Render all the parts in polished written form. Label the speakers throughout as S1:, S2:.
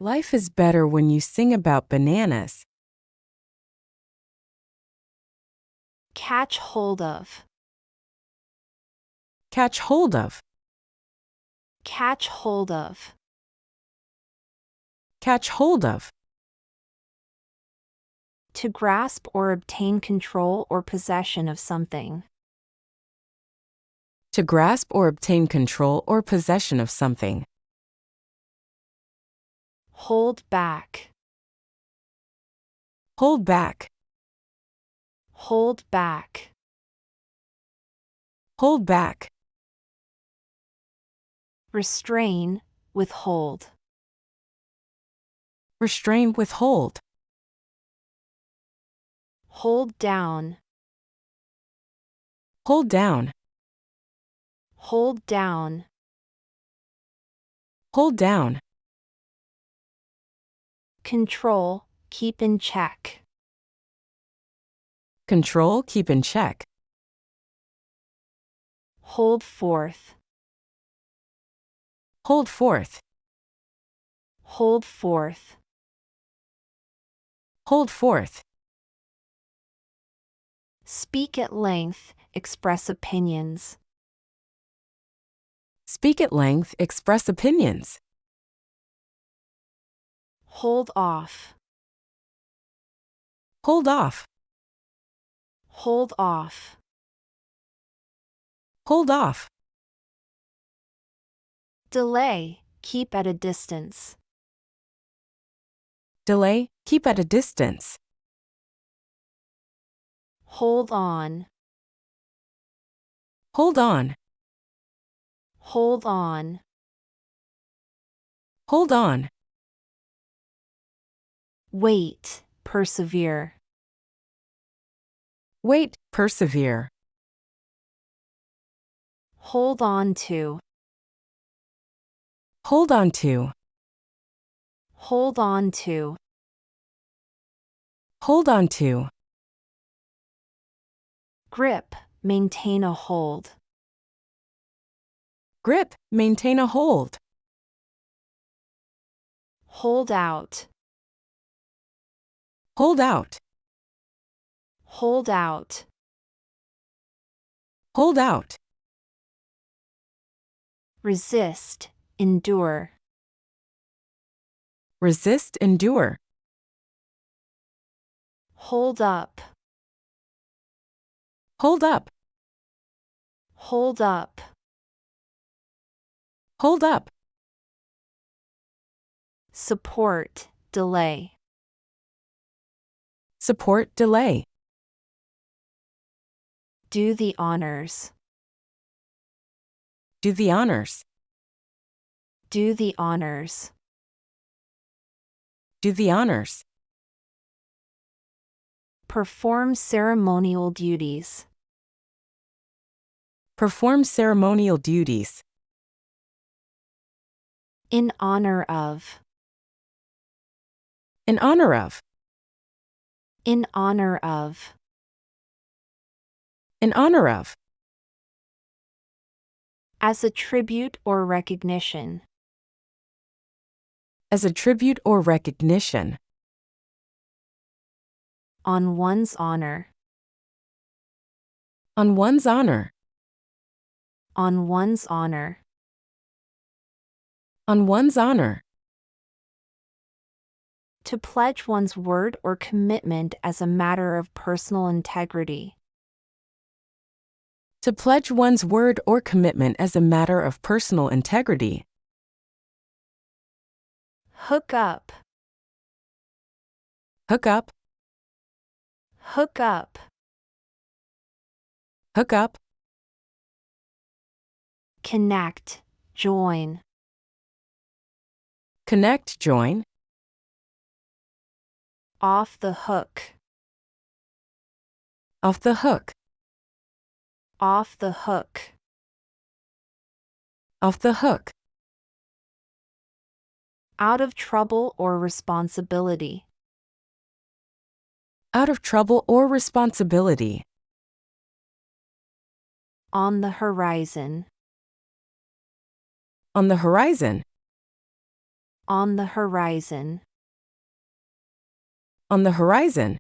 S1: Life is better when you sing about bananas.
S2: Catch hold of.
S1: Catch hold of.
S2: Catch hold of.
S1: Catch hold of.
S2: To grasp or obtain control or possession of something.
S1: To grasp or obtain control or possession of something.
S2: Hold back.
S1: Hold back.
S2: Hold back.
S1: Hold back.
S2: Restrain, withhold.
S1: Restrain, withhold.
S2: Hold down.
S1: Hold down.
S2: Hold down.
S1: Hold down.
S2: Control, keep in check.
S1: Control, keep in check.
S2: Hold forth.
S1: Hold forth.
S2: Hold forth.
S1: Hold forth.
S2: Speak at length, express opinions.
S1: Speak at length, express opinions.
S2: Hold off.
S1: Hold off.
S2: Hold off.
S1: Hold off.
S2: Delay, keep at a distance.
S1: Delay, keep at a distance.
S2: Hold on.
S1: Hold on.
S2: Hold on.
S1: Hold on.
S2: Wait, persevere.
S1: Wait, persevere.
S2: Hold on to.
S1: Hold on to.
S2: Hold on to.
S1: Hold on to.
S2: Grip, maintain a hold.
S1: Grip, maintain a hold.
S2: Hold out.
S1: Hold out.
S2: Hold out.
S1: Hold out.
S2: Resist, endure.
S1: Resist, endure.
S2: Hold up.
S1: Hold up.
S2: Hold up.
S1: Hold up.
S2: Support, delay.
S1: Support, delay.
S2: Do the honors.
S1: Do the honors.
S2: Do the honors.
S1: Do the honors.
S2: Perform ceremonial duties.
S1: Perform ceremonial duties.
S2: In honor of.
S1: In honor of.
S2: In honor of.
S1: In honor of.
S2: As a tribute or recognition.
S1: As a tribute or recognition.
S2: On one's honor.
S1: On one's honor.
S2: On one's honor.
S1: On one's honor.
S2: To pledge one's word or commitment as a matter of personal integrity.
S1: To pledge one's word or commitment as a matter of personal integrity.
S2: Hook up.
S1: Hook up.
S2: Hook up.
S1: Hook up.
S2: Connect, join.
S1: Connect, join.
S2: Off the hook.
S1: Off the hook.
S2: Off the hook.
S1: Off the hook.
S2: Out of trouble or responsibility.
S1: Out of trouble or responsibility.
S2: On the horizon.
S1: On the horizon.
S2: On the horizon.
S1: On the horizon.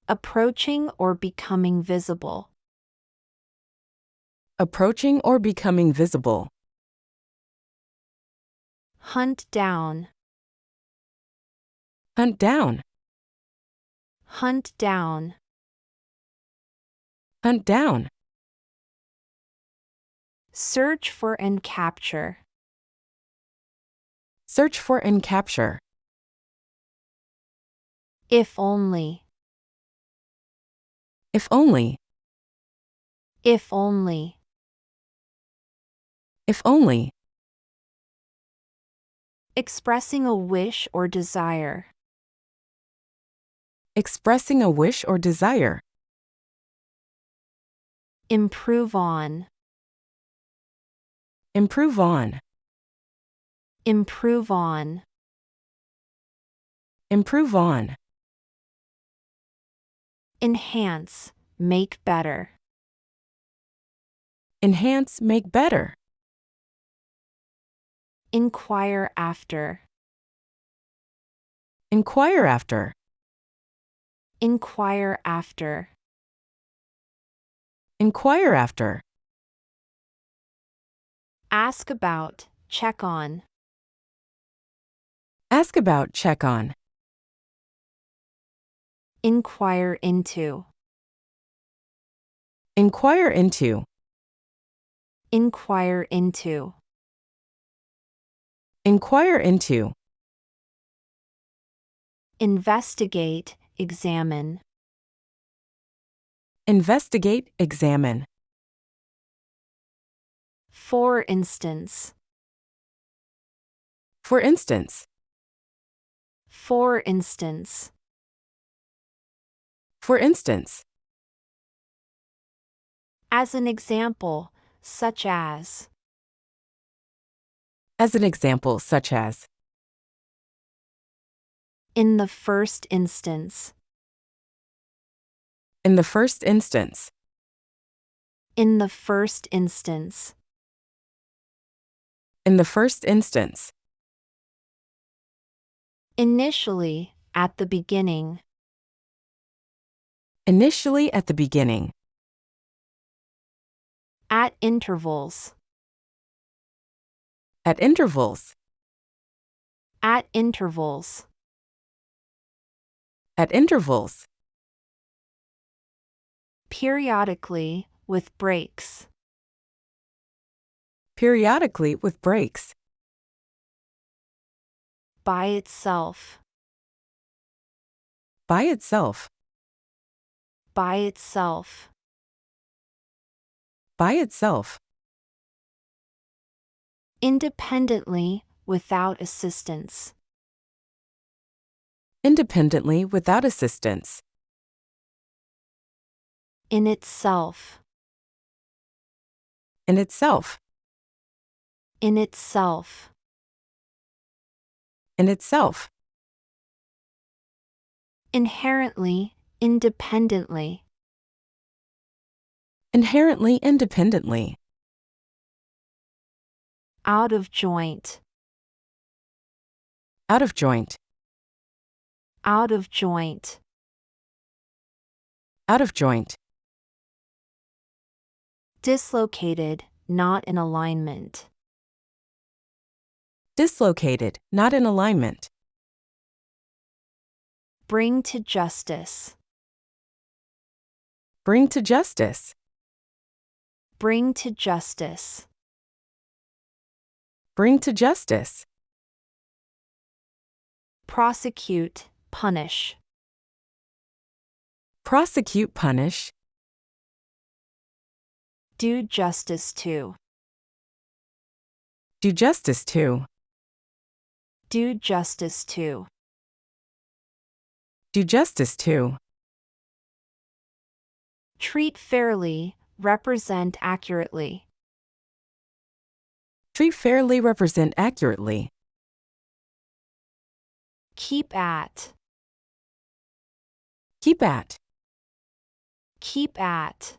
S2: Approaching or becoming visible.
S1: Approaching or becoming visible.
S2: Hunt down.
S1: Hunt down.
S2: Hunt down.
S1: Hunt down.
S2: Search for and capture.
S1: Search for and capture.
S2: If only.
S1: If only.
S2: If only.
S1: If only.
S2: Expressing a wish or desire.
S1: Expressing a wish or desire.
S2: Improve on.
S1: Improve on.
S2: Improve on.
S1: Improve on.
S2: Enhance. Make better.
S1: Enhance, make better.
S2: Inquire after.
S1: Inquire after.
S2: Inquire after.
S1: Inquire after.
S2: Ask about. Check on.
S1: Ask about, check on.
S2: Inquire into.
S1: Inquire into.
S2: Inquire into.
S1: Inquire into.
S2: Investigate. Examine.
S1: Investigate, examine.
S2: For instance.
S1: For instance.
S2: For instance.
S1: For instance.
S2: As an example, such as.
S1: As an example, such as.
S2: In the first instance.
S1: In the first instance.
S2: In the first instance.
S1: In the first instance.
S2: Initially, at the beginning.
S1: Initially, at the beginning.
S2: At intervals.
S1: At intervals.
S2: At intervals.
S1: At intervals.
S2: Periodically, with breaks.
S1: Periodically, with breaks.
S2: By itself.
S1: By itself.
S2: By itself.
S1: By itself.
S2: Independently, without assistance.
S1: Independently, without assistance.
S2: In itself.
S1: In itself.
S2: In itself.
S1: In itself.
S2: Inherently, independently.
S1: Inherently, independently.
S2: Out of joint.
S1: Out of joint.
S2: Out of joint.
S1: Out of joint.
S2: Dislocated, not in alignment.
S1: Dislocated, not in alignment.
S2: Bring to justice.
S1: Bring to justice.
S2: Bring to justice.
S1: Bring to justice.
S2: Prosecute, punish.
S1: Prosecute, punish.
S2: Do justice to.
S1: Do justice to.
S2: Do justice to.
S1: Do justice to.
S2: Treat fairly, represent accurately.
S1: Treat fairly, represent accurately.
S2: Keep at.
S1: Keep at.
S2: Keep at.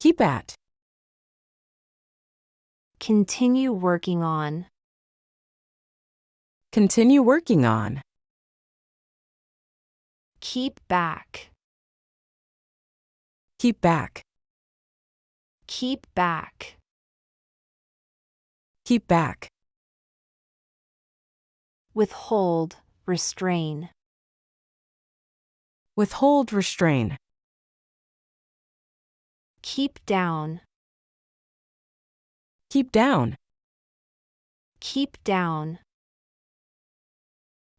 S1: Keep at.
S2: Continue working on.
S1: Continue working on.
S2: Keep back.
S1: Keep back.
S2: Keep back.
S1: Keep back.
S2: Withhold, restrain.
S1: Withhold, restrain.
S2: Keep down.
S1: Keep down.
S2: Keep down.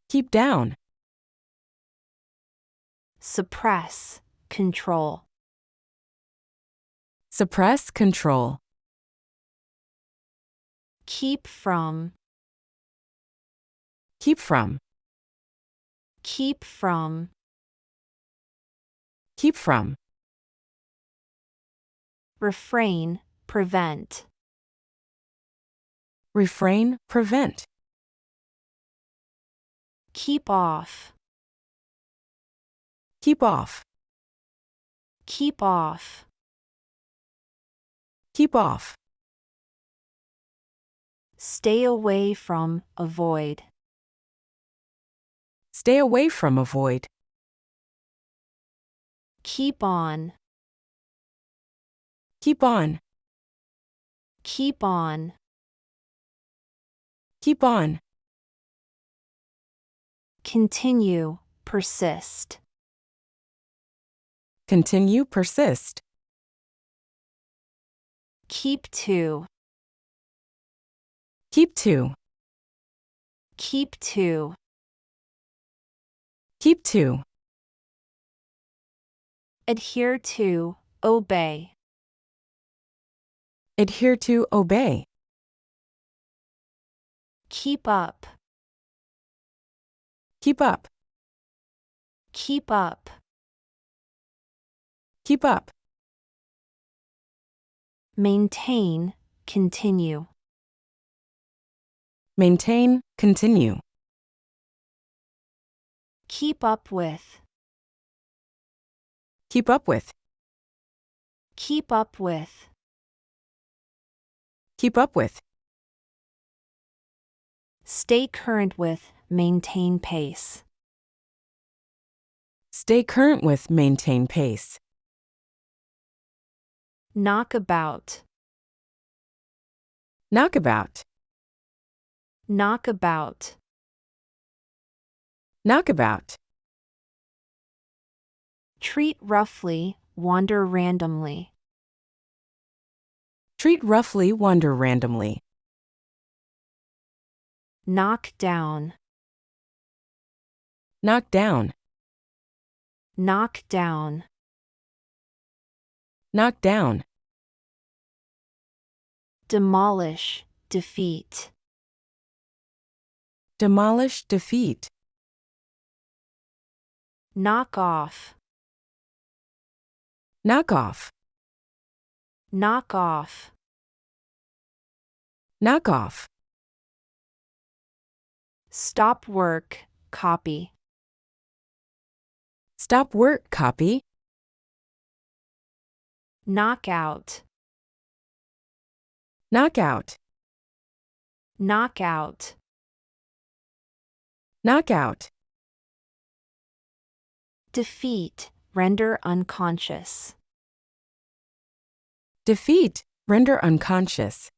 S1: Keep down.
S2: Suppress, control.
S1: Suppress, control.
S2: Keep from.
S1: Keep from.
S2: Keep from.
S1: Keep from.
S2: Refrain, prevent.
S1: Refrain, prevent.
S2: Keep off.
S1: Keep off.
S2: Keep off.
S1: Keep off.
S2: Stay away from, avoid.
S1: Stay away from, avoid.
S2: Keep on.
S1: Keep on.
S2: Keep on.
S1: Keep on.
S2: Continue, persist.
S1: Continue, persist.
S2: Keep to.
S1: Keep to.
S2: Keep to.
S1: Keep to.
S2: Adhere to, obey.
S1: Adhere to, obey.
S2: Keep up.
S1: Keep up.
S2: Keep up.
S1: Keep up.
S2: Maintain, continue.
S1: Maintain, continue.
S2: Keep up with.
S1: Keep up with.
S2: Keep up with.
S1: Keep up with.
S2: Stay current with, maintain pace.
S1: Stay current with, maintain pace.
S2: Knock about.
S1: Knockabout.
S2: Knock about.
S1: Knockabout.
S2: Treat roughly, wander randomly.
S1: Treat roughly, wander randomly.
S2: Knock down.
S1: Knock down.
S2: Knock down.
S1: Knock down.
S2: Demolish, defeat.
S1: Demolish, defeat.
S2: Knock off.
S1: Knock off.
S2: Knock off.
S1: Knock off.
S2: Stop work, copy.
S1: Stop work, copy.
S2: Knock out.
S1: Knock out.
S2: Knock out.
S1: Knock out.
S2: Defeat, render unconscious.
S1: Defeat, render unconscious.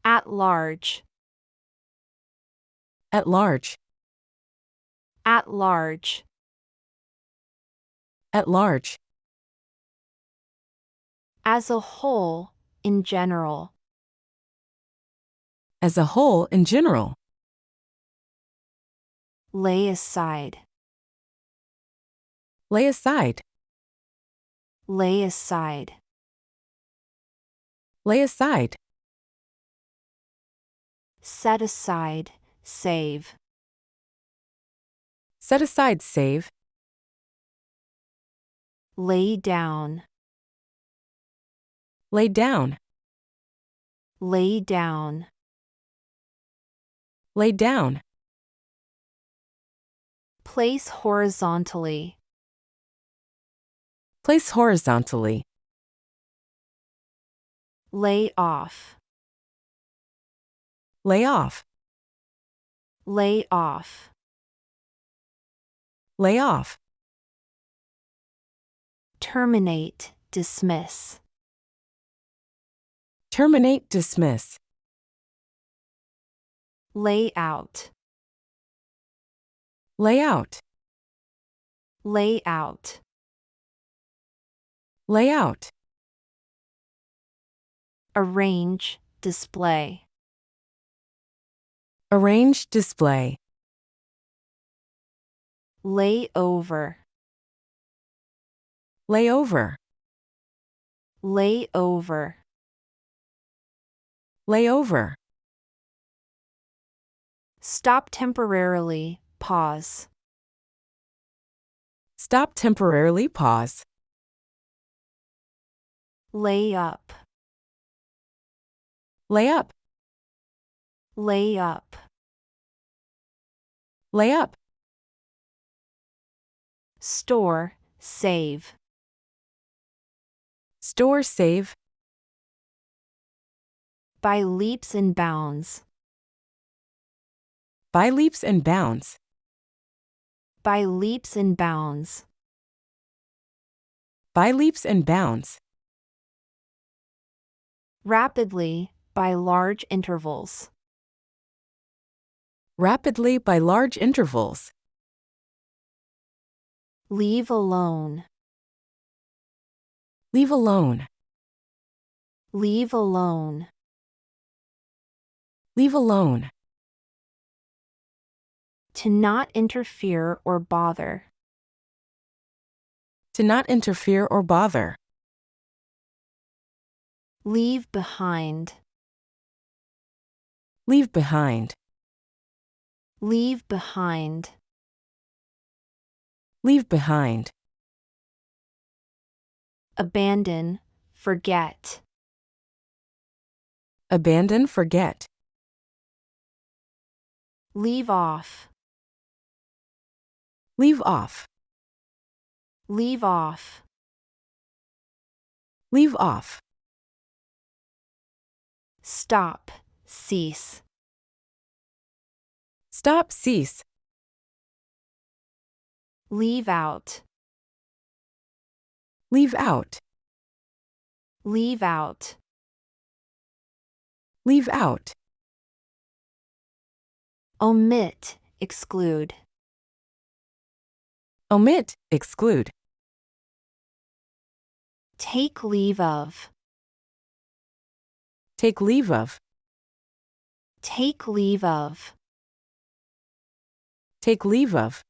S2: At large.
S1: At large.
S2: At large.
S1: At large.
S2: As a whole, in general.
S1: As a whole, in general.
S2: Lay aside.
S1: Lay aside.
S2: Lay aside.
S1: Lay aside.
S2: Set aside, save.
S1: Set aside, save.
S2: Lay down.
S1: Lay down.
S2: Lay down.
S1: Lay down.
S2: Place horizontally.
S1: Place horizontally.
S2: Lay off.
S1: Lay off.
S2: Lay off.
S1: Lay off.
S2: Terminate, dismiss.
S1: Terminate, dismiss.
S2: Lay out.
S1: Lay out.
S2: Lay out.
S1: Lay out.
S2: Arrange, display.
S1: Arrange, display.
S2: Lay over.
S1: Lay over.
S2: Lay over.
S1: Lay over.
S2: Stop temporarily, pause.
S1: Stop temporarily, pause.
S2: Lay up.
S1: Lay up.
S2: Lay up.
S1: Lay up.
S2: Store, save.
S1: Store, save.
S2: By leaps and bounds.
S1: By leaps and bounds.
S2: By leaps and bounds.
S1: By leaps and bounds.
S2: Rapidly, by large intervals.
S1: Rapidly, by large intervals.
S2: Leave alone.
S1: Leave alone.
S2: Leave alone.
S1: Leave alone.
S2: To not interfere or bother.
S1: To not interfere or bother.
S2: Leave behind.
S1: Leave behind.
S2: Leave behind.
S1: Leave behind.
S2: Abandon, forget.
S1: Abandon, forget.
S2: Leave off.
S1: Leave off.
S2: Leave off.
S1: Leave off.
S2: Stop, cease.
S1: Stop, cease.
S2: Leave out.
S1: Leave out.
S2: Leave out.
S1: Leave out.
S2: Omit, exclude.
S1: Omit, exclude.
S2: Take leave of.
S1: Take leave of.
S2: Take leave of.
S1: Take leave of.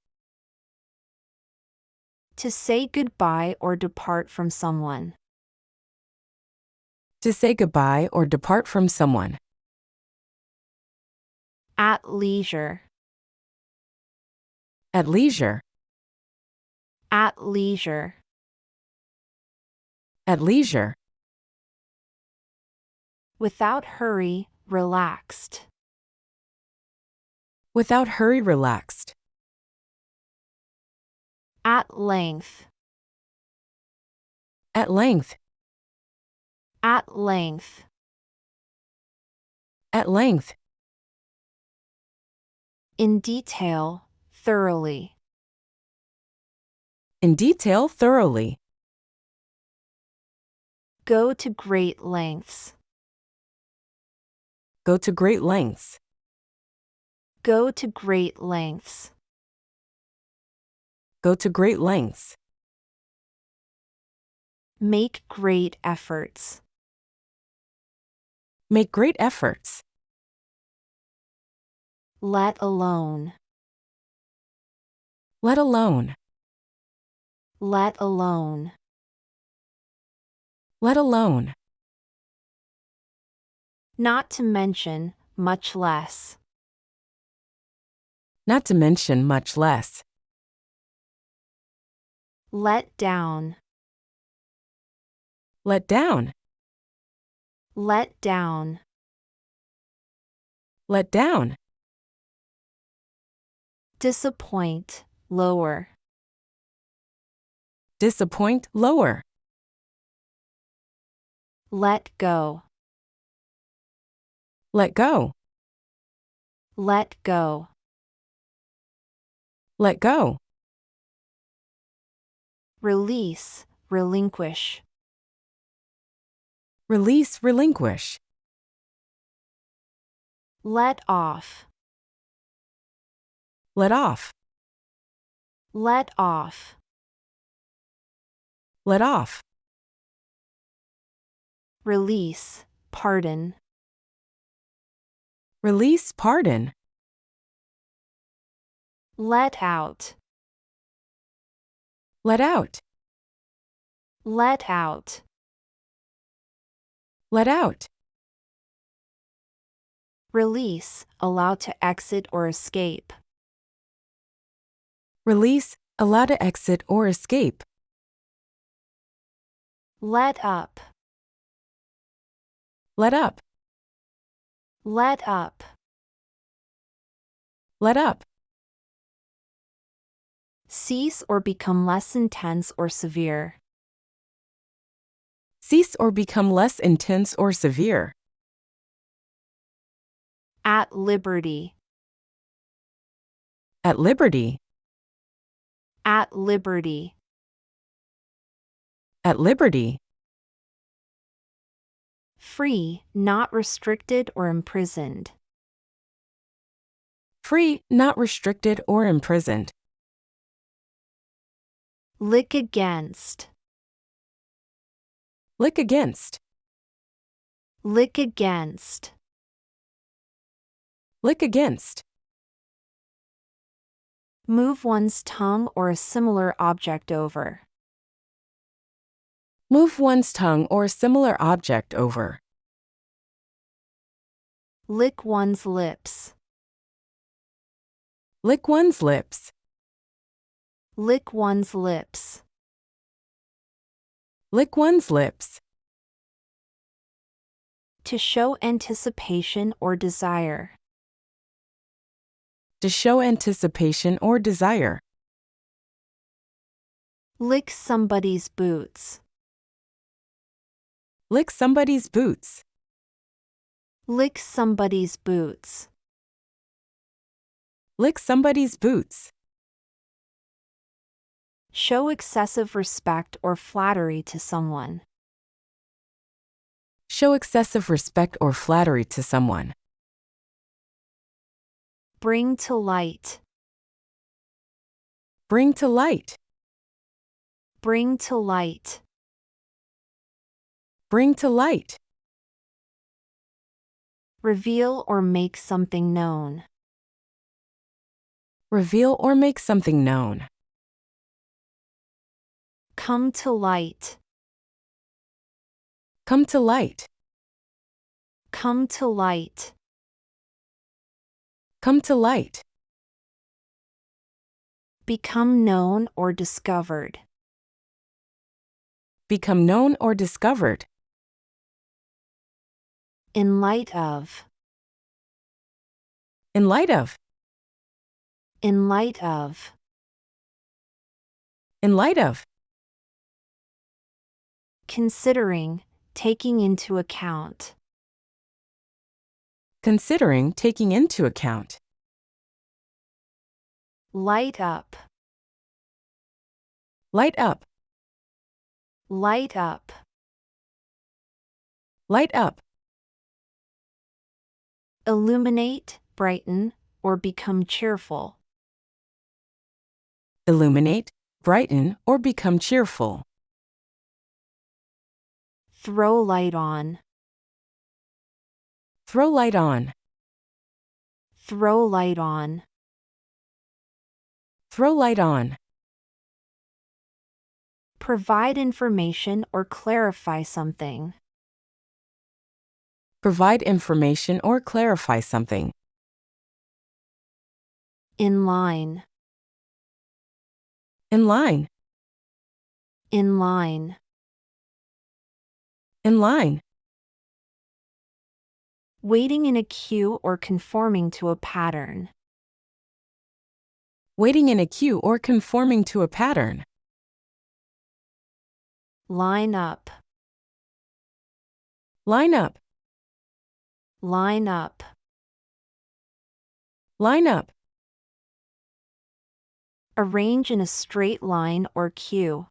S2: To say goodbye or depart from someone.
S1: To say goodbye or depart from someone.
S2: At leisure.
S1: At leisure.
S2: At leisure.
S1: At leisure.
S2: Without hurry, relaxed.
S1: Without hurry, relaxed.
S2: At length.
S1: At length.
S2: At length.
S1: At length.
S2: In detail, thoroughly.
S1: In detail, thoroughly.
S2: Go to great lengths.
S1: Go to great lengths.
S2: Go to great lengths.
S1: Go to great lengths.
S2: Make great efforts.
S1: Make great efforts.
S2: Let alone.
S1: Let alone.
S2: Let alone.
S1: Let alone.
S2: Not to mention, much less.
S1: Not to mention, much less.
S2: Let down.
S1: Let down.
S2: Let down.
S1: Let down.
S2: Disappoint, lower.
S1: Disappoint, lower.
S2: Let go.
S1: Let go.
S2: Let go.
S1: Let go.
S2: Release, relinquish.
S1: Release, relinquish.
S2: Let off.
S1: Let off.
S2: Let off.
S1: Let off.
S2: Release, pardon.
S1: Release, pardon.
S2: Let out.
S1: Let out.
S2: Let out.
S1: Let out.
S2: Release, allow to exit or escape.
S1: Release, allow to exit or escape.
S2: Let up.
S1: Let up.
S2: Let up.
S1: Let up.
S2: Cease or become less intense or severe.
S1: Cease or become less intense or severe.
S2: At liberty.
S1: At liberty.
S2: At liberty.
S1: At liberty.
S2: Free, not restricted or imprisoned.
S1: Free, not restricted or imprisoned.
S2: Lick against.
S1: Lick against.
S2: Lick against.
S1: Lick against.
S2: Move one's tongue or a similar object over.
S1: Move one's tongue or a similar object over.
S2: Lick one's lips.
S1: Lick one's lips.
S2: Lick one's lips.
S1: Lick one's lips.
S2: To show anticipation or desire.
S1: To show anticipation or desire.
S2: Lick somebody's boots.
S1: Lick somebody's boots.
S2: Lick somebody's boots.
S1: Lick somebody's boots.
S2: Show excessive respect or flattery to someone.
S1: Show excessive respect or flattery to someone.
S2: Bring to light.
S1: Bring to light.
S2: Bring to light.
S1: Bring to light.
S2: Reveal or make something known.
S1: Reveal or make something known.
S2: Come to light.
S1: Come to light.
S2: Come to light.
S1: Come to light.
S2: Become known or discovered.
S1: Become known or discovered.
S2: In light of.
S1: In light of.
S2: In light of.
S1: In light of.
S2: Considering, taking into account.
S1: Considering, taking into account.
S2: Light up.
S1: Light up.
S2: Light up.
S1: Light up.
S2: Illuminate, brighten, or become cheerful.
S1: Illuminate, brighten, or become cheerful.
S2: Throw light on.
S1: Throw light on.
S2: Throw light on.
S1: Throw light on.
S2: Provide information or clarify something.
S1: Provide information or clarify something.
S2: In line.
S1: In line.
S2: In line.
S1: In line.
S2: Waiting in a queue or conforming to a pattern.
S1: Waiting in a queue or conforming to a pattern.
S2: Line up.
S1: Line up.
S2: Line up.
S1: Line up.
S2: Arrange in a straight line or queue.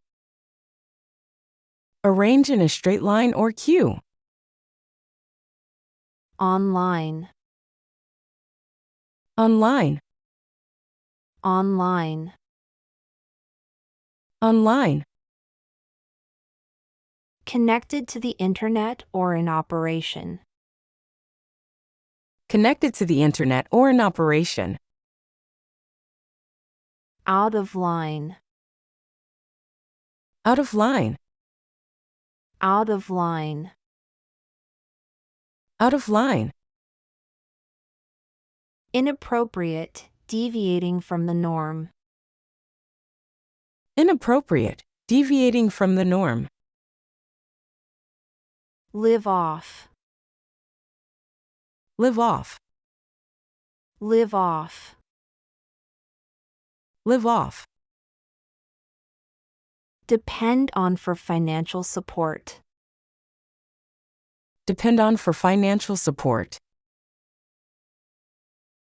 S1: Arrange in a straight line or queue.
S2: Online.
S1: Online.
S2: Online.
S1: Online.
S2: Connected to the internet or in operation.
S1: Connected to the internet or in operation.
S2: Out of line.
S1: Out of line.
S2: Out of line.
S1: Out of line.
S2: Inappropriate, deviating from the norm.
S1: Inappropriate, deviating from the norm.
S2: Live off.
S1: Live off.
S2: Live off.
S1: Live off.
S2: Depend on for financial support.
S1: Depend on for financial support.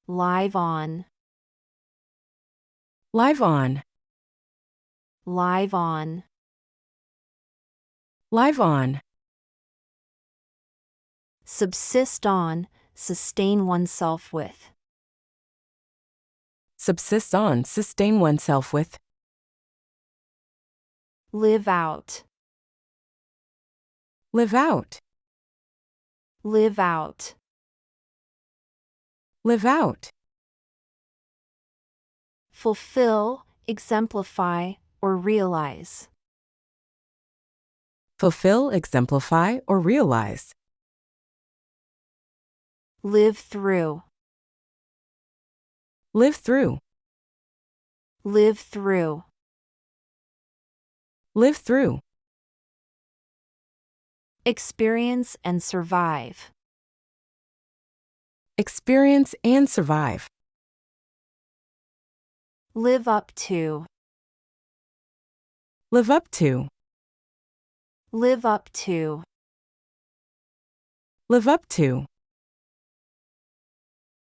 S2: Live on.
S1: Live on.
S2: Live on.
S1: Live on.
S2: Subsist on, sustain oneself with.
S1: Subsist on, sustain oneself with.
S2: Live out.
S1: Live out.
S2: Live out.
S1: Live out.
S2: Fulfill, exemplify, or realize.
S1: Fulfill, exemplify, or realize.
S2: Live through.
S1: Live through.
S2: Live through.
S1: Live through.
S2: Experience and survive.
S1: Experience and survive.
S2: Live up to.
S1: Live up to.
S2: Live up to.
S1: Live up to.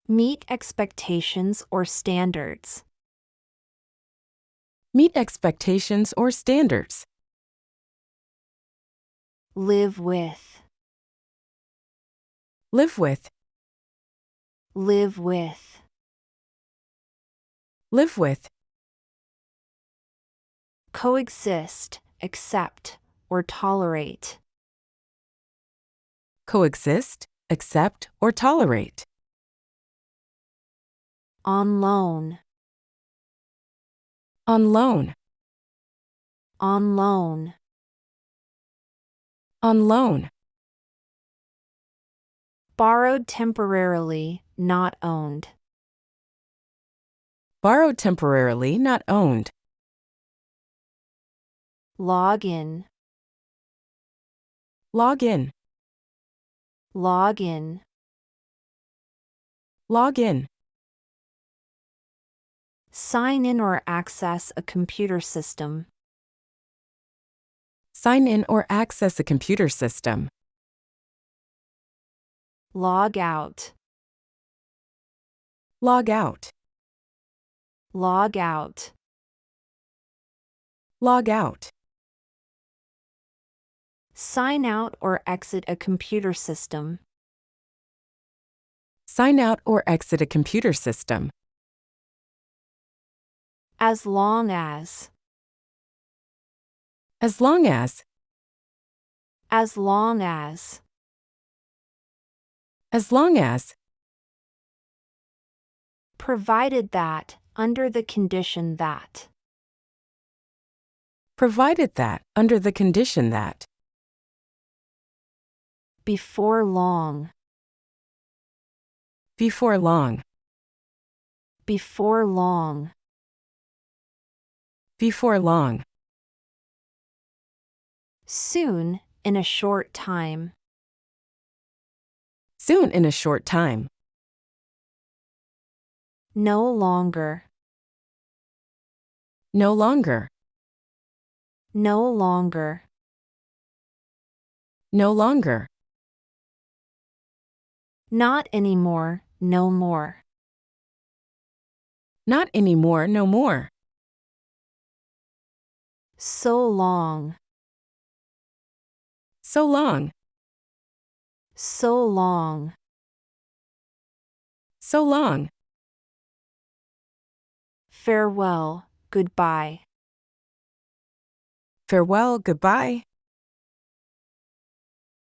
S2: Meet expectations or standards.
S1: Meet expectations or standards.
S2: Live with.
S1: Live with.
S2: Live with.
S1: Live with.
S2: Coexist, accept, or tolerate.
S1: Coexist, accept, or tolerate.
S2: On loan.
S1: On loan.
S2: On loan.
S1: On loan.
S2: Borrowed temporarily, not owned.
S1: Borrowed temporarily, not owned.
S2: Log in.
S1: Log in.
S2: Log in.
S1: Log in.
S2: Sign in or access a computer system.
S1: Sign in or access a computer system.
S2: Log out.
S1: Log out.
S2: Log out.
S1: Log out.
S2: Sign out or exit a computer system.
S1: Sign out or exit a computer system.
S2: As long as.
S1: As long as.
S2: As long as.
S1: As long as.
S2: Provided that, under the condition that.
S1: Provided that, under the condition that.
S2: Before long.
S1: Before long.
S2: Before long.
S1: Before long.
S2: Soon, in a short time.
S1: Soon in a short time.
S2: No longer.
S1: No longer.
S2: No longer.
S1: No longer.
S2: Not anymore, no more.
S1: Not anymore, no more.
S2: So long,
S1: So long.
S2: so long.
S1: So long.
S2: Farewell, goodbye.
S1: Farewell, goodbye.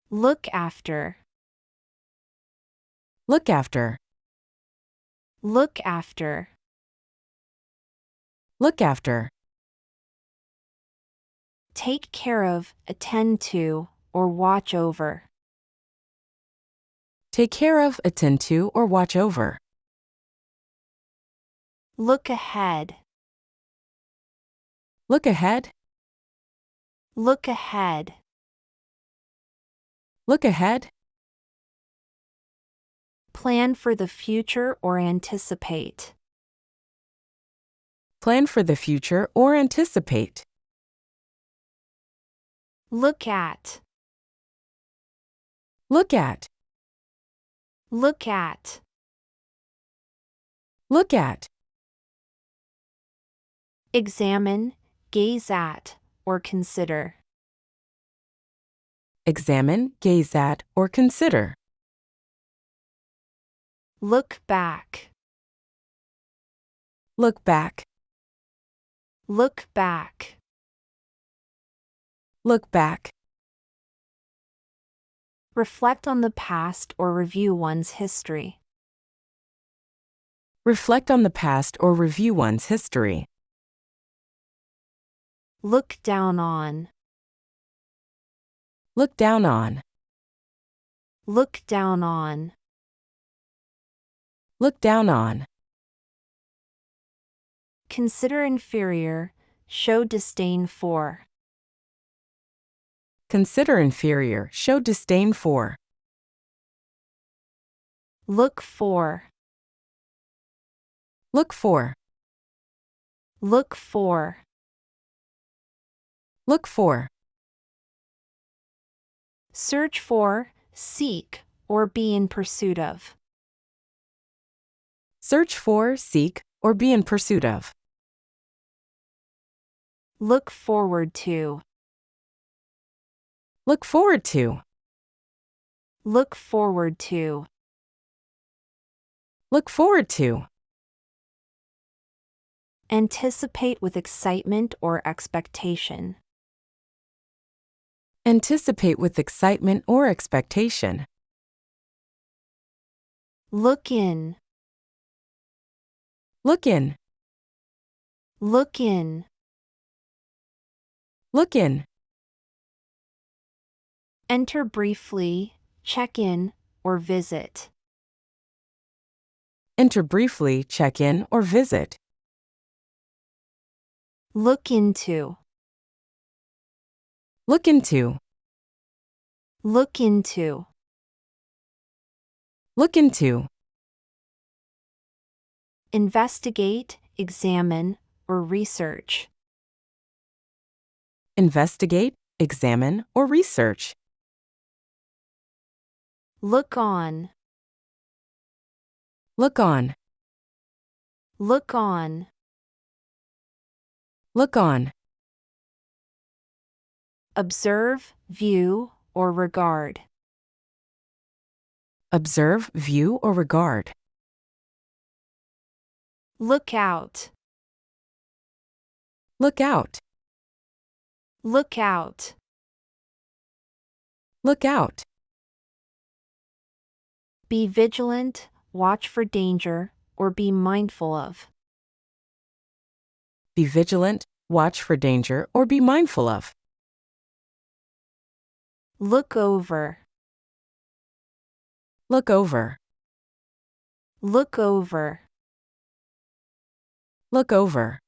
S2: Look after,
S1: Look after.
S2: look after.
S1: Look after.
S2: Take care of, attend to, or watch over.
S1: Take care of, attend to, or watch over.
S2: Look ahead,
S1: Look ahead.
S2: look ahead.
S1: Look ahead.
S2: Plan for the future or anticipate.
S1: Plan for the future or anticipate.
S2: Look at,
S1: Look at.
S2: look at.
S1: Look at.
S2: Examine, gaze at, or consider.
S1: Examine, gaze at, or consider.
S2: Look back,
S1: Look back.
S2: look back.
S1: Look back.
S2: Reflect on the past or review one's history.
S1: Reflect on the past or review one's history.
S2: Look down on,
S1: Look down on.
S2: look down on.
S1: Look down on.
S2: Consider inferior, show disdain for.
S1: Consider inferior, show disdain for.
S2: Look for,
S1: Look for.
S2: look for.
S1: Look for.
S2: Search for, seek, or be in pursuit of.
S1: Search for, seek, or be in pursuit of.
S2: Look forward to,
S1: Look forward to.
S2: look forward to.
S1: Look forward to.
S2: Anticipate with excitement or expectation.
S1: Anticipate with excitement or expectation.
S2: Look in,
S1: Look in.
S2: look in.
S1: Look in.
S2: Enter briefly, check in, or visit.
S1: Enter briefly, check in, or visit.
S2: Look into,
S1: Look into.
S2: look into.
S1: Look into.
S2: Investigate, examine, or research.
S1: Investigate, examine, or research.
S2: Look on,
S1: Look on.
S2: look on.
S1: Look on.
S2: Observe, view, or regard.
S1: Observe, view, or regard.
S2: Look out,
S1: Look out.
S2: look out.
S1: Look out.
S2: Be vigilant, watch for danger, or be mindful of.
S1: Be vigilant, watch for danger, or be mindful of.
S2: Look over,
S1: Look over.
S2: look over.
S1: Look over.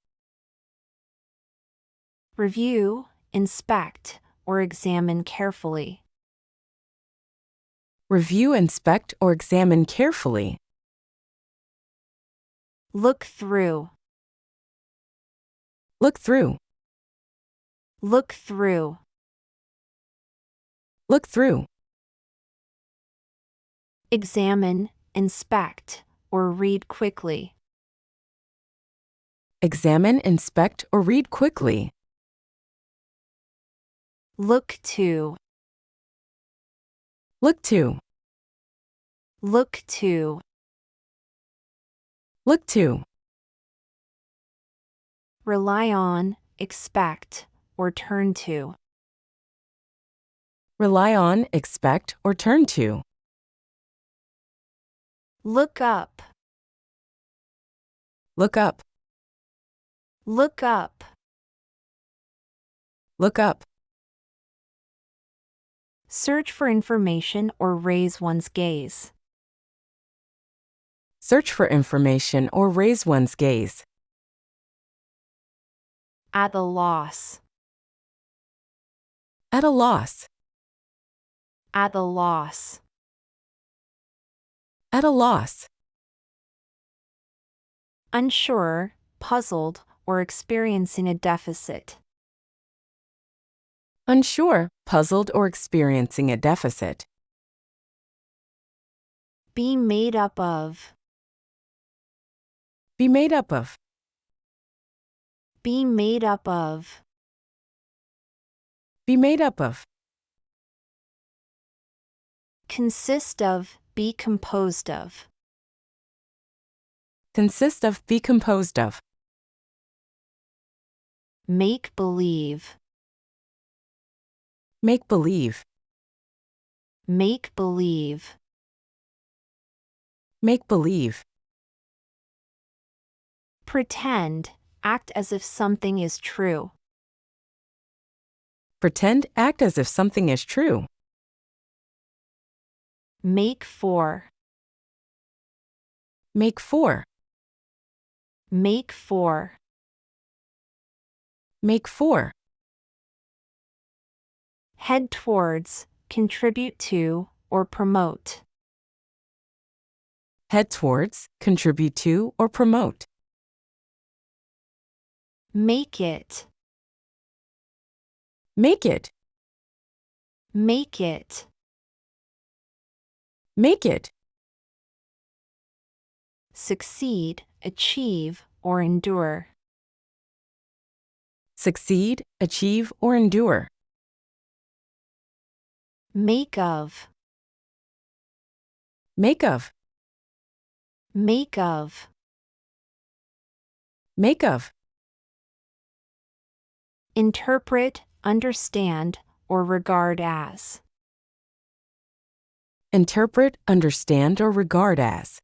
S2: Review, inspect, or examine carefully.
S1: Review, inspect, or examine carefully.
S2: Look through,
S1: Look through.
S2: look through.
S1: Look through.
S2: Examine, inspect, or read quickly.
S1: Examine, inspect, or read quickly.
S2: Look to.
S1: Look to.
S2: Look to.
S1: Look to.
S2: Rely on, expect, or turn to.
S1: Rely on, expect, or turn to.
S2: Look up.
S1: Look up.
S2: Look up.
S1: Look up.
S2: Search for information or raise one's gaze.
S1: Search for information or raise one's gaze.
S2: At a loss.
S1: At a loss.
S2: At a loss.
S1: At a loss.
S2: Unsure, puzzled, or experiencing a deficit.
S1: Unsure, puzzled, or experiencing a deficit.
S2: Be made up of.
S1: Be made up of.
S2: Be made up of.
S1: Be made up of.
S2: Consist of, be composed of.
S1: Consist of, be composed of.
S2: Make believe.
S1: Make believe.
S2: Make believe.
S1: Make believe.
S2: Pretend, act as if something is true.
S1: Pretend, act as if something is true.
S2: Make for.
S1: Make for.
S2: Make for.
S1: Make for.
S2: Head towards, contribute to, or promote.
S1: Head towards, contribute to, or promote.
S2: Make it.
S1: Make it.
S2: Make it.
S1: Make it.
S2: Succeed, achieve, or endure.
S1: Succeed, achieve, or endure.
S2: Make of.
S1: Make of.
S2: Make of.
S1: Make of.
S2: Interpret, understand, or regard as.
S1: Interpret, understand, or regard as.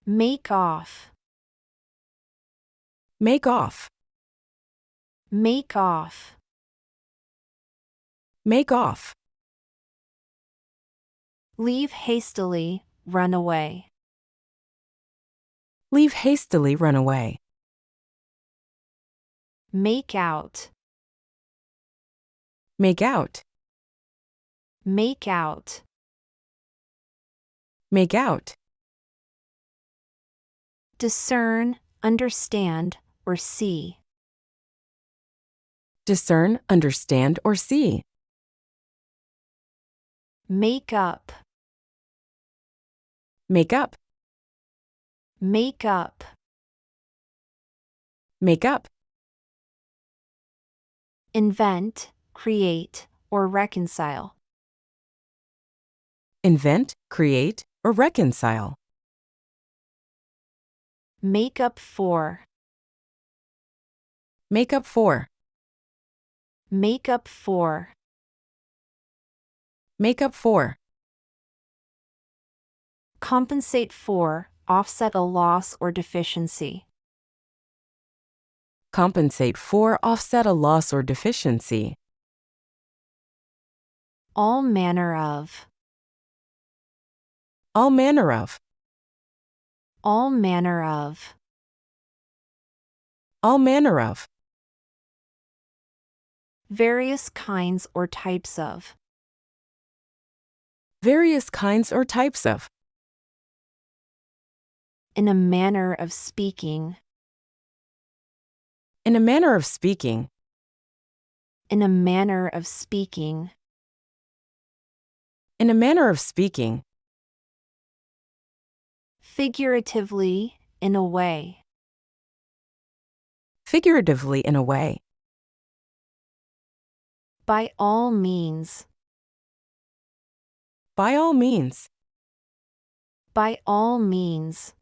S2: Make off.
S1: Make off.
S2: Make off.
S1: Make off.
S2: Leave hastily, run away.
S1: Leave hastily, run away.
S2: Make out.
S1: Make out.
S2: Make out.
S1: Make out.
S2: Discern, understand, or see.
S1: Discern, understand, or see.
S2: Make up.
S1: Make up.
S2: Make up.
S1: Make up.
S2: Invent, create, or reconcile.
S1: Invent, create, or reconcile.
S2: Make up for.
S1: Make up for.
S2: Make up for.
S1: Make up for.
S2: Compensate for, offset a loss or deficiency.
S1: Compensate for, offset a loss or deficiency.
S2: All manner of.
S1: All manner of.
S2: All manner of.
S1: All manner of.
S2: Various kinds or types of.
S1: Various kinds or types of.
S2: In a manner of speaking.
S1: In a manner of speaking.
S2: In a manner of speaking.
S1: In a manner of speaking.
S2: Figuratively, in a way.
S1: Figuratively in a way.
S2: By all means.
S1: By all means.
S2: By all means.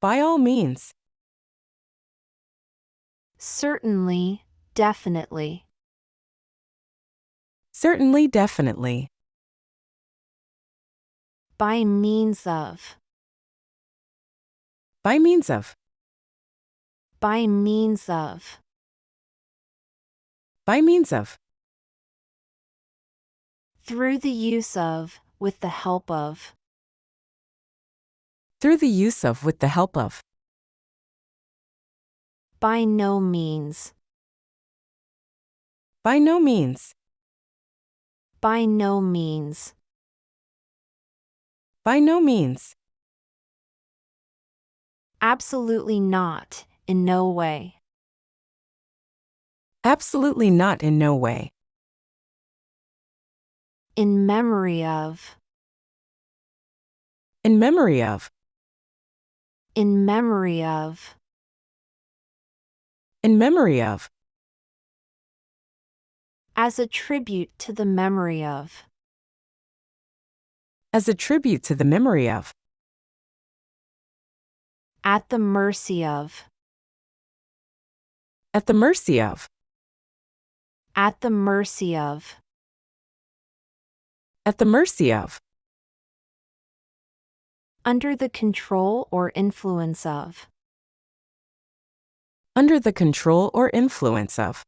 S1: By all means.
S2: Certainly, definitely.
S1: Certainly, definitely.
S2: By means of.
S1: By means of.
S2: By means of.
S1: By means of.
S2: Through the use of, with the help of.
S1: Through the use of, with the help of.
S2: By no means.
S1: By no means.
S2: By no means.
S1: By no means.
S2: Absolutely not, in no way.
S1: Absolutely not, in no way.
S2: In memory of.
S1: In memory of.
S2: In memory of.
S1: In memory of.
S2: As a tribute to the memory of.
S1: As a tribute to the memory of.
S2: At the mercy of.
S1: At the mercy of.
S2: At the mercy of.
S1: At the mercy of.
S2: Under the control or influence of.
S1: Under the control or influence of.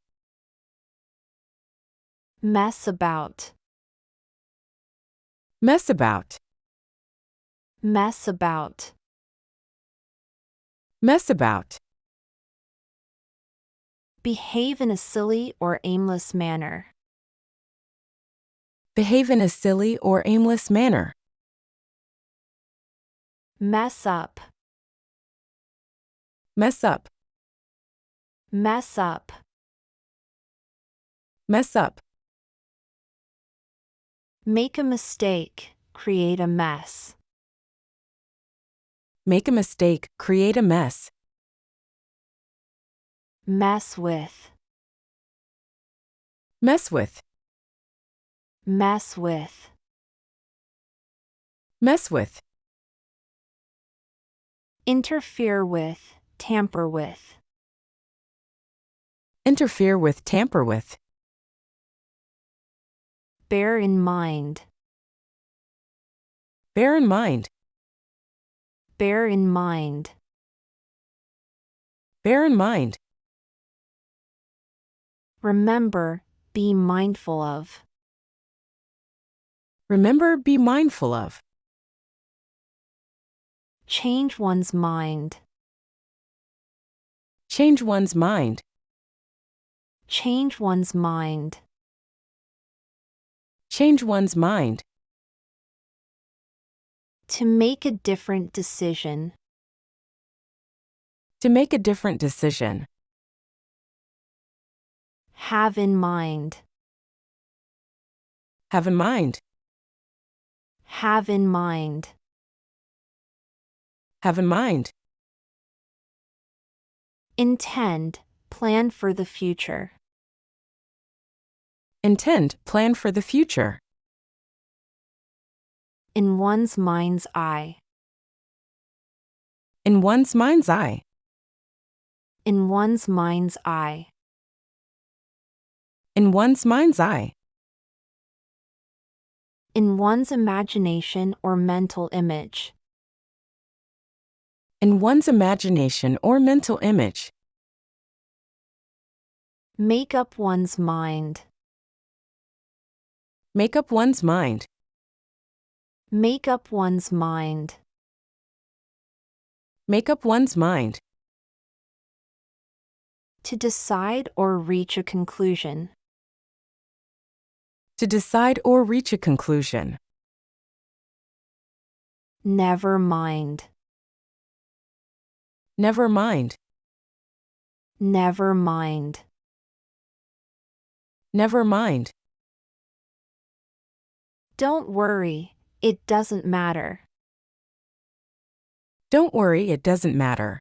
S2: Mess about.
S1: Mess about.
S2: Mess about.
S1: Mess about.
S2: Behave in a silly or aimless manner.
S1: Behave in a silly or aimless manner.
S2: Mess up.
S1: Mess up.
S2: Mess up.
S1: Mess up.
S2: Make a mistake, create a mess.
S1: Make a mistake, create a mess.
S2: Mess with.
S1: Mess with.
S2: Mess with.
S1: Mess with.
S2: Interfere with, tamper with.
S1: Interfere with, tamper with.
S2: Bear in mind.
S1: Bear in mind.
S2: Bear in mind.
S1: Bear in mind.
S2: Remember, be mindful of.
S1: Remember, be mindful of.
S2: Change one's mind.
S1: Change one's mind.
S2: Change one's mind.
S1: Change one's mind.
S2: To make a different decision.
S1: To make a different decision.
S2: Have in mind.
S1: Have in mind.
S2: Have in mind.
S1: Have in mind.
S2: Intend, plan for the future.
S1: Intend, plan for the future.
S2: In one's mind's eye.
S1: In one's mind's eye.
S2: In one's mind's eye.
S1: In one's mind's eye.
S2: In one's imagination or mental image.
S1: In one's imagination or mental image.
S2: Make up one's mind.
S1: Make up one's mind.
S2: Make up one's mind.
S1: Make up one's mind.
S2: To decide or reach a conclusion.
S1: To decide or reach a conclusion.
S2: Never mind.
S1: Never mind.
S2: Never mind.
S1: Never mind.
S2: Don't worry, it doesn't matter.
S1: Don't worry, it doesn't matter.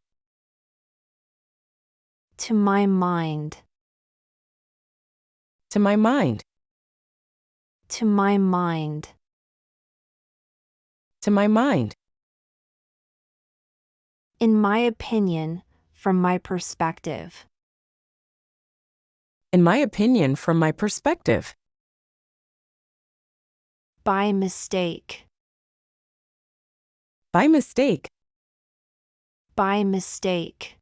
S2: To my mind.
S1: To my mind.
S2: To my mind.
S1: To my mind.
S2: In my opinion, from my perspective.
S1: In my opinion, from my perspective.
S2: By mistake.
S1: By mistake.
S2: By mistake.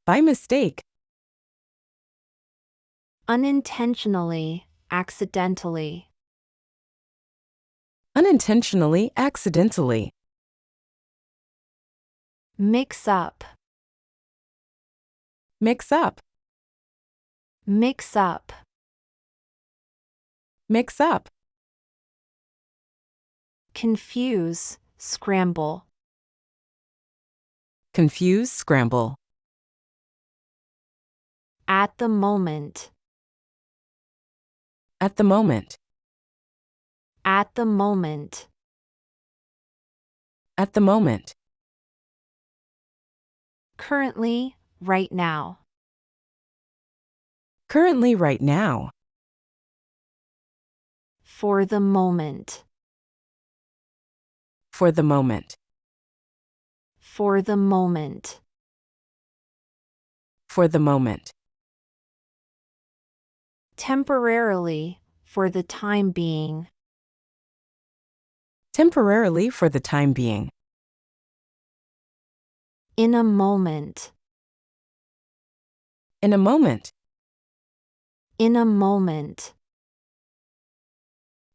S1: By mistake.
S2: Unintentionally, accidentally.
S1: Unintentionally, accidentally.
S2: Mix up.
S1: Mix up.
S2: Mix up.
S1: Mix up.
S2: Confuse, scramble.
S1: Confuse, scramble.
S2: At the moment.
S1: At the moment.
S2: At the moment.
S1: At the moment.
S2: Currently, right now.
S1: Currently, right now.
S2: For the moment.
S1: For the moment.
S2: For the moment.
S1: For the moment.
S2: Temporarily, for the time being.
S1: Temporarily, for the time being.
S2: In a moment.
S1: In a moment.
S2: In a moment.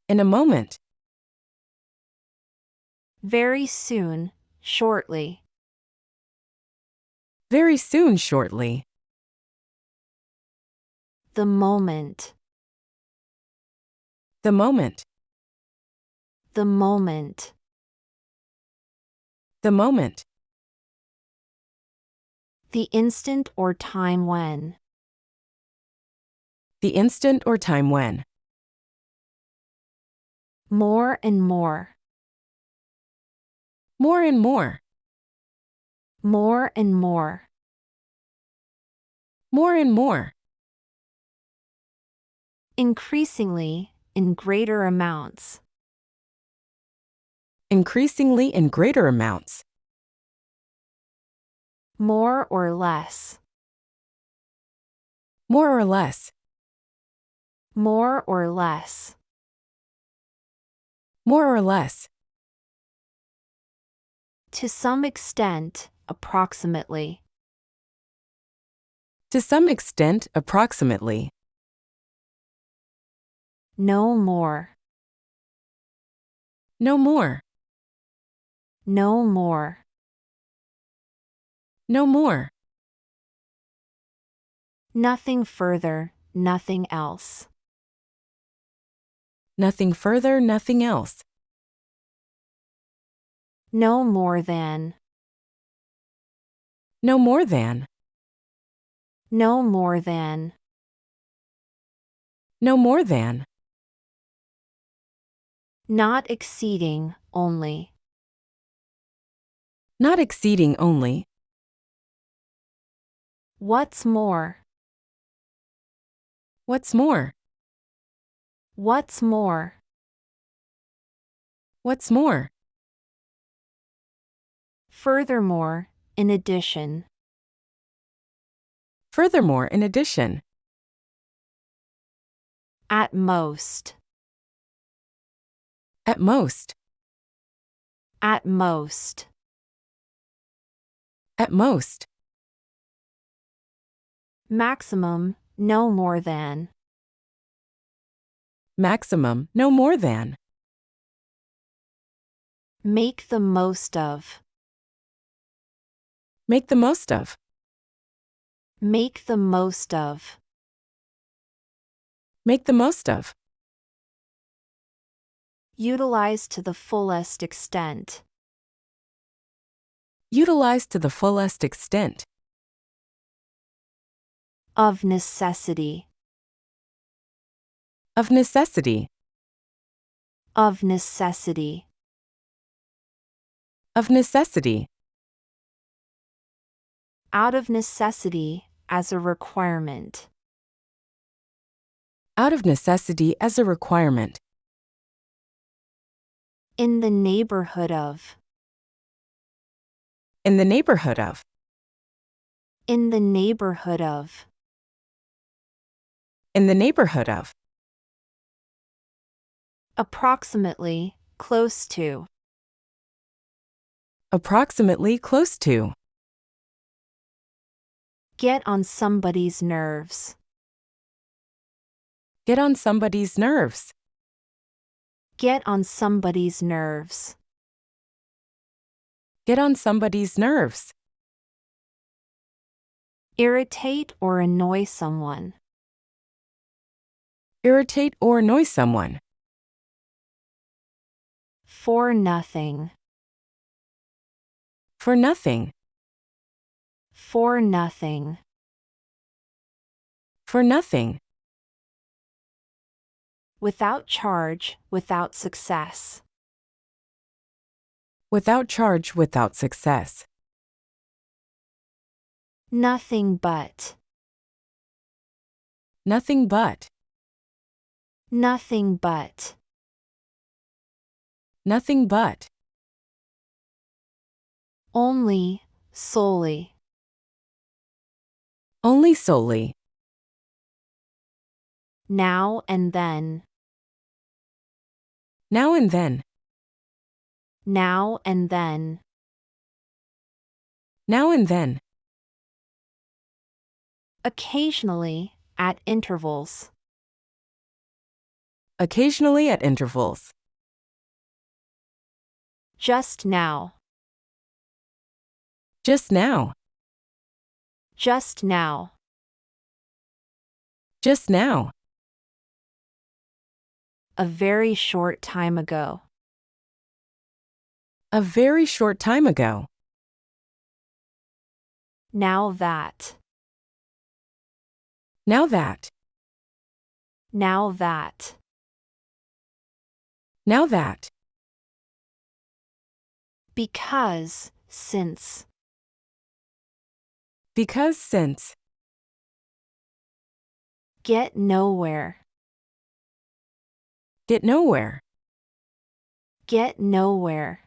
S1: In a moment.
S2: Very soon, shortly.
S1: Very soon, shortly.
S2: The moment.
S1: The moment.
S2: The moment.
S1: The moment.
S2: The instant or time when.
S1: The instant or time when.
S2: More and more.
S1: More and more.
S2: More and more.
S1: More and more.
S2: Increasingly, in greater amounts.
S1: Increasingly in greater amounts.
S2: More or less.
S1: More or less.
S2: More or less.
S1: More or less.
S2: To some extent, approximately.
S1: To some extent, approximately.
S2: No more.
S1: No more.
S2: No more.
S1: No more.
S2: Nothing further, nothing else.
S1: Nothing further, nothing else.
S2: No more than.
S1: No more than.
S2: No more than.
S1: No more than.
S2: Not exceeding, only.
S1: Not exceeding only.
S2: What's more?
S1: What's more?
S2: What's more?
S1: What's more?
S2: Furthermore, in addition.
S1: Furthermore, in addition.
S2: At most.
S1: At most.
S2: At most.
S1: At most.
S2: Maximum, no more than.
S1: Maximum, no more than.
S2: Make the most of.
S1: Make the most of.
S2: Make the most of.
S1: Make the most of.
S2: Utilize to the fullest extent.
S1: Utilize to the fullest extent.
S2: Of necessity.
S1: Of necessity.
S2: Of necessity.
S1: Of necessity.
S2: Out of necessity as a requirement.
S1: Out of necessity as a requirement.
S2: In the neighborhood of.
S1: In the neighborhood of.
S2: In the neighborhood of.
S1: In the neighborhood of.
S2: Approximately, close to.
S1: Approximately close to.
S2: Get on somebody's nerves.
S1: Get on somebody's nerves.
S2: Get on somebody's nerves.
S1: Get on somebody's nerves.
S2: Irritate or annoy someone.
S1: Irritate or annoy someone.
S2: For nothing.
S1: For nothing.
S2: For nothing.
S1: For nothing.
S2: Without charge, without success.
S1: Without charge, without success.
S2: Nothing but.
S1: Nothing but.
S2: Nothing but.
S1: Nothing but.
S2: Only, solely.
S1: Only solely.
S2: Now and then.
S1: Now and then.
S2: Now and then.
S1: Now and then.
S2: Occasionally, at intervals.
S1: Occasionally at intervals.
S2: Just now.
S1: Just now.
S2: Just now.
S1: Just now.
S2: A very short time ago.
S1: A very short time ago.
S2: Now that.
S1: Now that.
S2: Now that.
S1: Now that.
S2: Because, since.
S1: Because since.
S2: Get nowhere.
S1: Get nowhere.
S2: Get nowhere.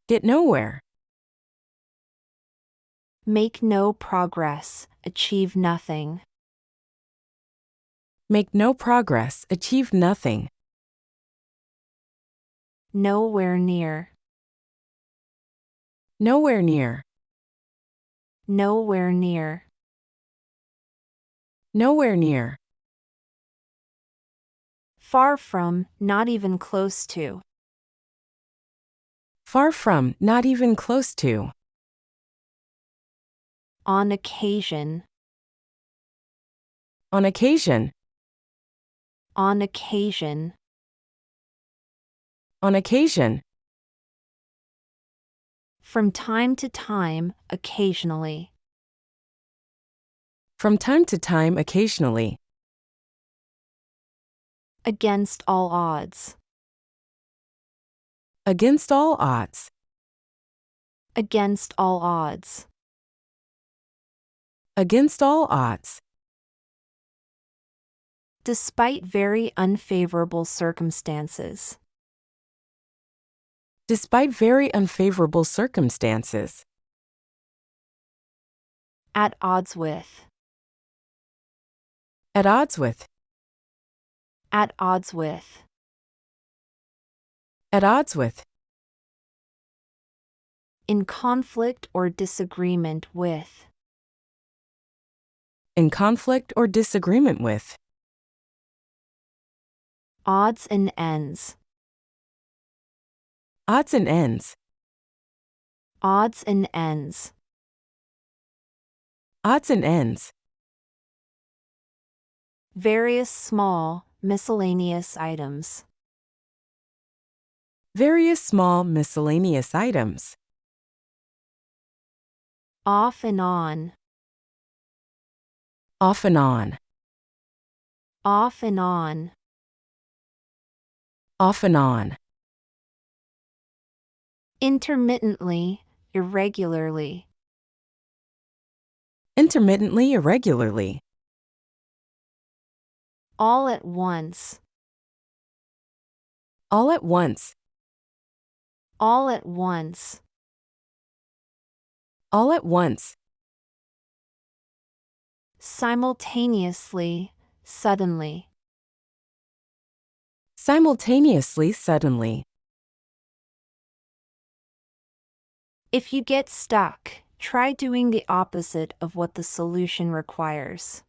S1: Get nowhere.
S2: Make no progress, achieve nothing.
S1: Make no progress, achieve nothing.
S2: Nowhere near.
S1: Nowhere near.
S2: Nowhere near.
S1: Nowhere near.
S2: Far from, not even close to.
S1: Far from, not even close to.
S2: On occasion.
S1: On occasion.
S2: On occasion.
S1: On occasion.
S2: From time to time, occasionally.
S1: From time to time, occasionally.
S2: Against all odds.
S1: Against all odds.
S2: Against all odds.
S1: Against all odds.
S2: Despite very unfavorable circumstances.
S1: Despite very unfavorable circumstances.
S2: At odds with.
S1: At odds with.
S2: At odds with.
S1: At odds with.
S2: In conflict or disagreement with.
S1: In conflict or disagreement with.
S2: Odds and ends.
S1: Odds and ends.
S2: Odds and ends.
S1: Odds and ends.
S2: Various small, miscellaneous items.
S1: Various small miscellaneous items.
S2: Off and on.
S1: Off and on.
S2: Off and on.
S1: Off and on.
S2: Intermittently, irregularly.
S1: Intermittently, irregularly.
S2: All at once.
S1: All at once.
S2: All at once.
S1: All at once.
S2: Simultaneously, suddenly.
S1: Simultaneously, suddenly.
S2: If you get stuck, try doing the opposite of what the solution requires.